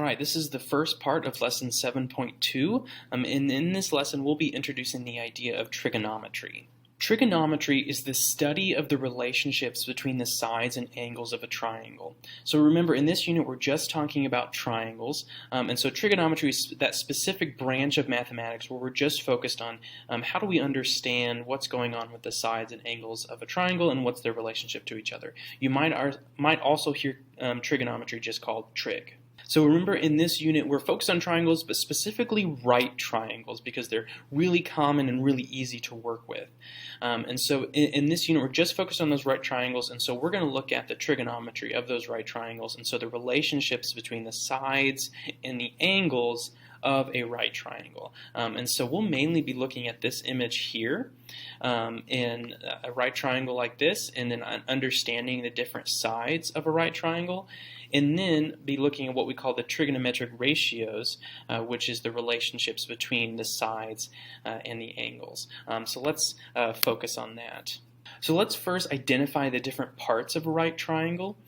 Alright, this is the first part of lesson 7.2, and in this lesson we'll be introducing the idea of trigonometry. Trigonometry is the study of the relationships between the sides and angles of a triangle. So remember, in this unit we're just talking about triangles, and so trigonometry is that specific branch of mathematics where we're just focused on how do we understand what's going on with the sides and angles of a triangle and what's their relationship to each other. You might also hear trigonometry just called trig. So remember, in this unit we're focused on triangles, but specifically right triangles because they're really common and really easy to work with. And so in this unit we're just focused on those right triangles, and so we're going to look at the trigonometry of those right triangles, and so the relationships between the sides and the angles of a right triangle. And so we'll mainly be looking at this image here in a right triangle like this, and then understanding the different sides of a right triangle, and then be looking at what we call the trigonometric ratios, which is the relationships between the sides and the angles. So let's focus on that. So let's first identify the different parts of a right triangle.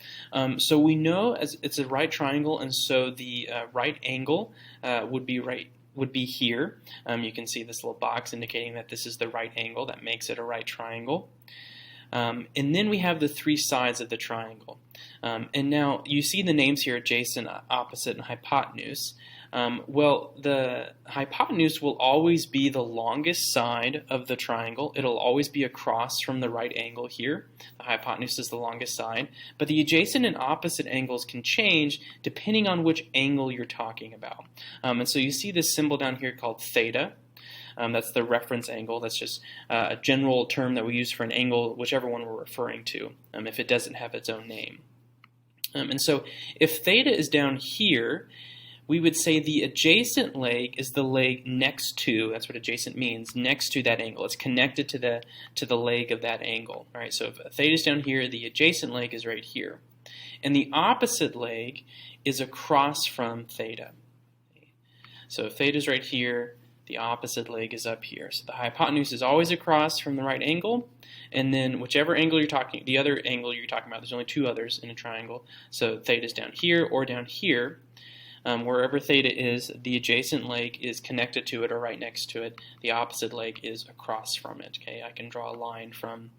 So we know as it's a right triangle, and so the right angle would be here. You can see this little box indicating that this is the right angle that makes it a right triangle. And then we have the three sides of the triangle. And now you see the names here: adjacent, opposite, and hypotenuse. Well, the hypotenuse will always be the longest side of the triangle. It'll always be across from the right angle here. The hypotenuse is the longest side. But the adjacent and opposite angles can change depending on which angle you're talking about. And so you see this symbol down here called theta. That's the reference angle. That's just a general term that we use for an angle, whichever one we're referring to, if it doesn't have its own name. And so if theta is down here, we would say the adjacent leg is the leg next to, that's what adjacent means, next to that angle. It's connected to the leg of that angle. All right, so if theta is down here, the adjacent leg is right here. And the opposite leg is across from theta. So if theta is right here, the opposite leg is up here. So the hypotenuse is always across from the right angle, and then whichever angle you're talking, the other angle you're talking about, there's only two others in a triangle. So theta is down here or down here. Wherever theta is, the adjacent leg is connected to it or right next to it. The opposite leg is across from it. Okay, I can draw a line from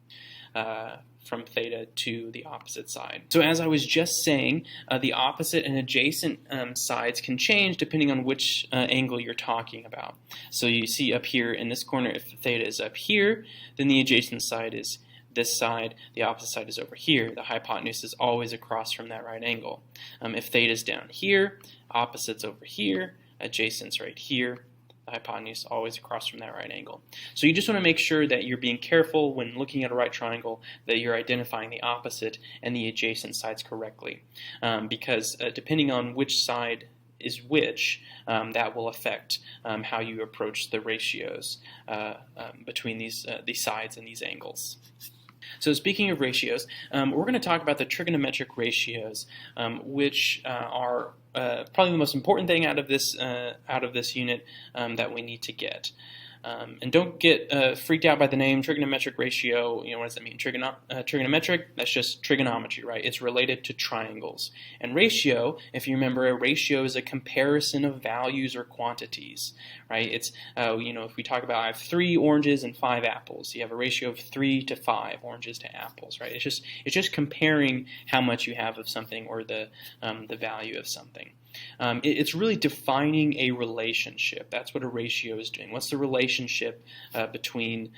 theta to the opposite side. So as I was just saying, the opposite and adjacent sides can change depending on which angle you're talking about. So you see up here in this corner, if theta is up here, then the adjacent side is this side, the opposite side is over here. The hypotenuse is always across from that right angle. If theta is down here, opposite's over here, adjacent's right here. The hypotenuse always across from that right angle. So you just want to make sure that you're being careful when looking at a right triangle, that you're identifying the opposite and the adjacent sides correctly, because depending on which side is which, that will affect how you approach the ratios between these sides and these angles. So speaking of ratios, we're going to talk about the trigonometric ratios, which are probably the most important thing out of this unit that we need to get. And don't get freaked out by the name trigonometric ratio. What does that mean? Trigonometric, that's just trigonometry, right? It's related to triangles. And ratio, if you remember, a ratio is a comparison of values or quantities, right? It's, if we talk about I have 3 oranges and 5 apples, you have a ratio of 3 to 5 oranges to apples, right? It's just comparing how much you have of something or the value of something. It's really defining a relationship. That's what a ratio is doing. What's the relationship between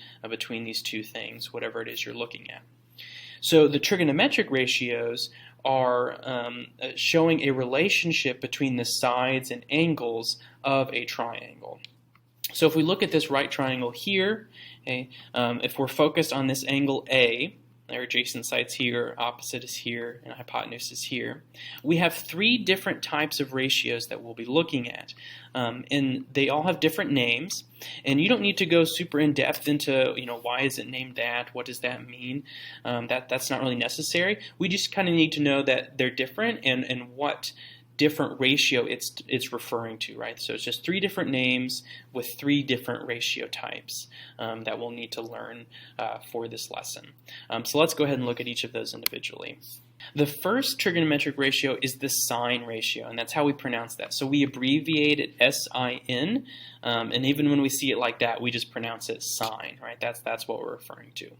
these two things, whatever it is you're looking at? So the trigonometric ratios are showing a relationship between the sides and angles of a triangle. So if we look at this right triangle here, okay, if we're focused on this angle A, our adjacent side's here, opposite is here, and hypotenuse is here. We have 3 different types of ratios that we'll be looking at. And they all have different names. And you don't need to go super in-depth into, why is it named that? What does that mean? That's not really necessary. We just kind of need to know that they're different and what different ratio it's referring to, right? So it's just 3 different names with 3 different ratio types that we'll need to learn for this lesson. So let's go ahead and look at each of those individually. The first trigonometric ratio is the sine ratio, and that's how we pronounce that. So we abbreviate it S-I-N, and even when we see it like that, we just pronounce it sine, right? That's what we're referring to.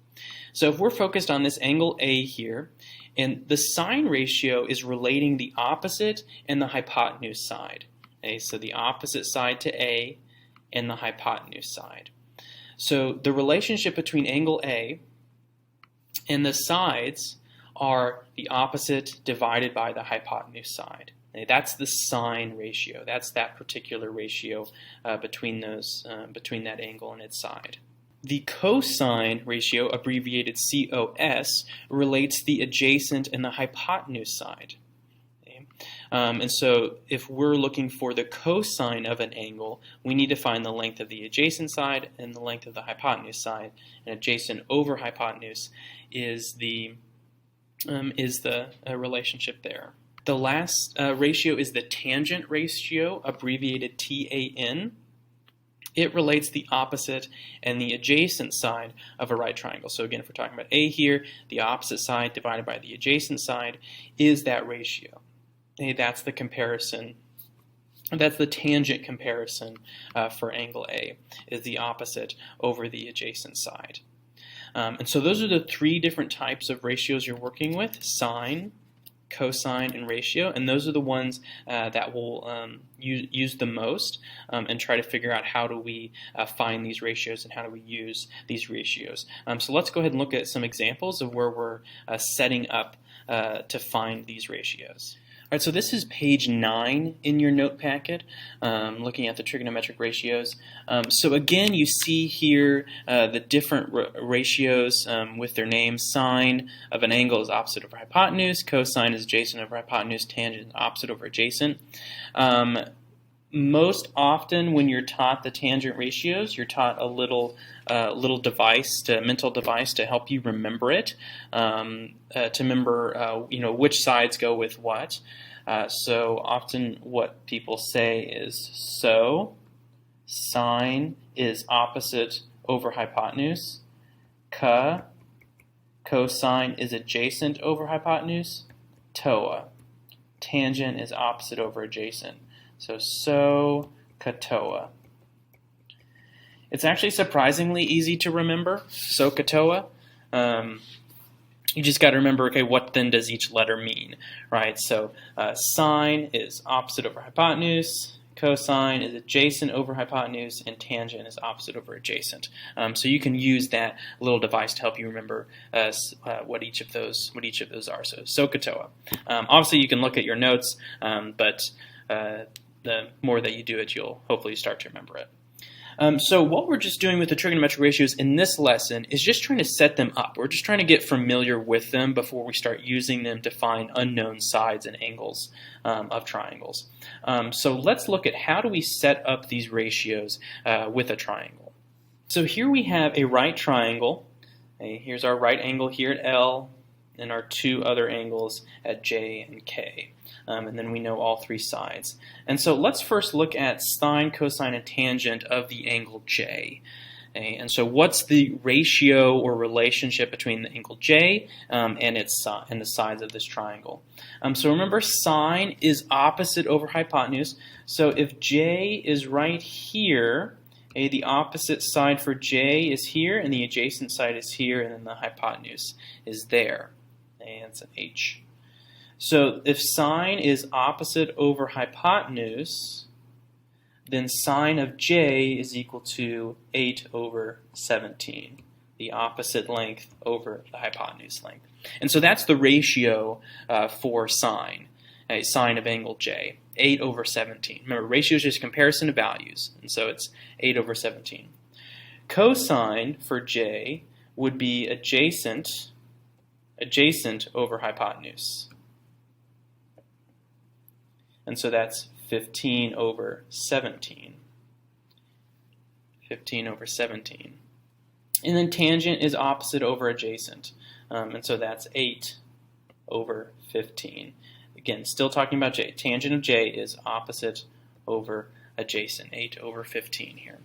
So if we're focused on this angle A here, and the sine ratio is relating the opposite and the hypotenuse side. Okay, so the opposite side to A and the hypotenuse side. So the relationship between angle A and the sides are the opposite divided by the hypotenuse side. Okay, that's the sine ratio. That's that particular ratio between that angle and its side. The cosine ratio, abbreviated COS, relates the adjacent and the hypotenuse side. Okay? And so if we're looking for the cosine of an angle, we need to find the length of the adjacent side and the length of the hypotenuse side. And adjacent over hypotenuse is the relationship there. The last ratio is the tangent ratio, abbreviated TAN. It relates the opposite and the adjacent side of a right triangle. So again, if we're talking about A here, the opposite side divided by the adjacent side is that ratio. Okay, that's the comparison. That's the tangent comparison for angle A, is the opposite over the adjacent side. And so those are the 3 different types of ratios you're working with: sine, cosine, and ratio, and those are the ones that we'll use the most and try to figure out how do we find these ratios and how do we use these ratios. So let's go ahead and look at some examples of where we're setting up to find these ratios. All right, so this is page 9 in your note packet, looking at the trigonometric ratios. So again, you see here the different ratios with their names. Sine of an angle is opposite over hypotenuse, cosine is adjacent over hypotenuse, tangent is opposite over adjacent. Most often when you're taught the tangent ratios, you're taught a little mental device to help you remember it, to remember which sides go with what. So often what people say is, so sine is opposite over hypotenuse, cosine is adjacent over hypotenuse, tangent is opposite over adjacent. So katoa. It's actually surprisingly easy to remember, katoa. You just got to remember, okay, what then does each letter mean, right? So sine is opposite over hypotenuse, cosine is adjacent over hypotenuse, and tangent is opposite over adjacent. So you can use that little device to help you remember what each of those are. So katoa. Obviously, you can look at your notes, but the more that you do it, you'll hopefully start to remember it. So what we're just doing with the trigonometric ratios in this lesson is just trying to set them up. We're just trying to get familiar with them before we start using them to find unknown sides and angles of triangles. So let's look at how do we set up these ratios with a triangle. So here we have a right triangle. Okay, here's our right angle here at L, and our 2 other angles at J and K. And then we know all 3 sides. And so let's first look at sine, cosine, and tangent of the angle J. Okay, and so what's the ratio or relationship between the angle J and the sides of this triangle? So remember, sine is opposite over hypotenuse. So if J is right here, okay, the opposite side for J is here, and the adjacent side is here, and then the hypotenuse is there. And it's an H. So if sine is opposite over hypotenuse, then sine of J is equal to 8 over 17, the opposite length over the hypotenuse length. And so that's the ratio for sine, sine of angle J, 8 over 17. Remember, ratio is just comparison of values, and so it's 8 over 17. Cosine for J would be adjacent over hypotenuse. And so that's 15 over 17. 15 over 17. And then tangent is opposite over adjacent. And so that's 8 over 15. again, still talking about j. Tangent of j is opposite over adjacent, 8 over 15 here.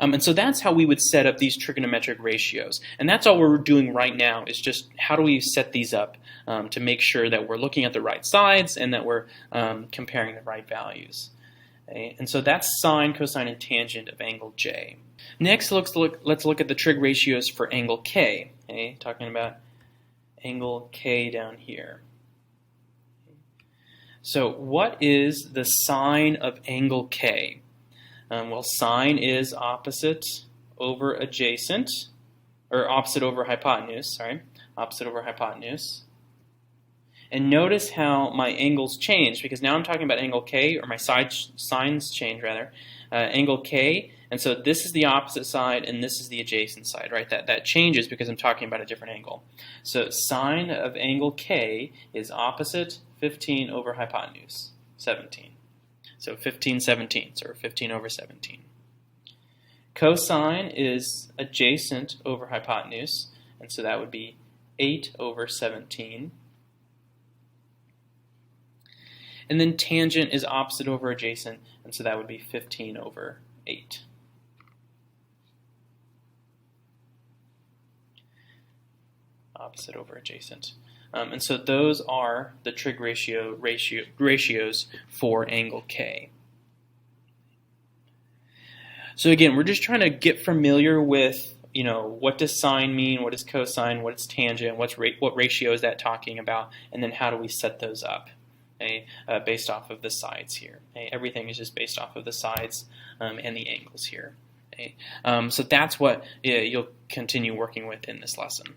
And so that's how we would set up these trigonometric ratios. And that's all we're doing right now, is just how do we set these up to make sure that we're looking at the right sides and that we're comparing the right values. Okay? And so that's sine, cosine, and tangent of angle J. Next, let's look at the trig ratios for angle K. Okay? Talking about angle K down here. So what is the sine of angle K? Well, sine is opposite over adjacent, or opposite over hypotenuse, opposite over hypotenuse. And notice how my angles change, because now I'm talking about angle K, or my sines change rather, angle K, and so this is the opposite side and this is the adjacent side, right? That changes because I'm talking about a different angle. So sine of angle K is opposite 15 over hypotenuse, 17. So 15, 17, so 15 over 17. Cosine is adjacent over hypotenuse, and so that would be 8 over 17. And then tangent is opposite over adjacent, and so that would be 15 over 8. Opposite over adjacent. And so those are the trig ratios for angle K. So again, we're just trying to get familiar with, what does sine mean, what is cosine, what is tangent, what ratio is that talking about, and then how do we set those up, okay, based off of the sides here. Okay? Everything is just based off of the sides and the angles here. Okay? So that's what you'll continue working with in this lesson.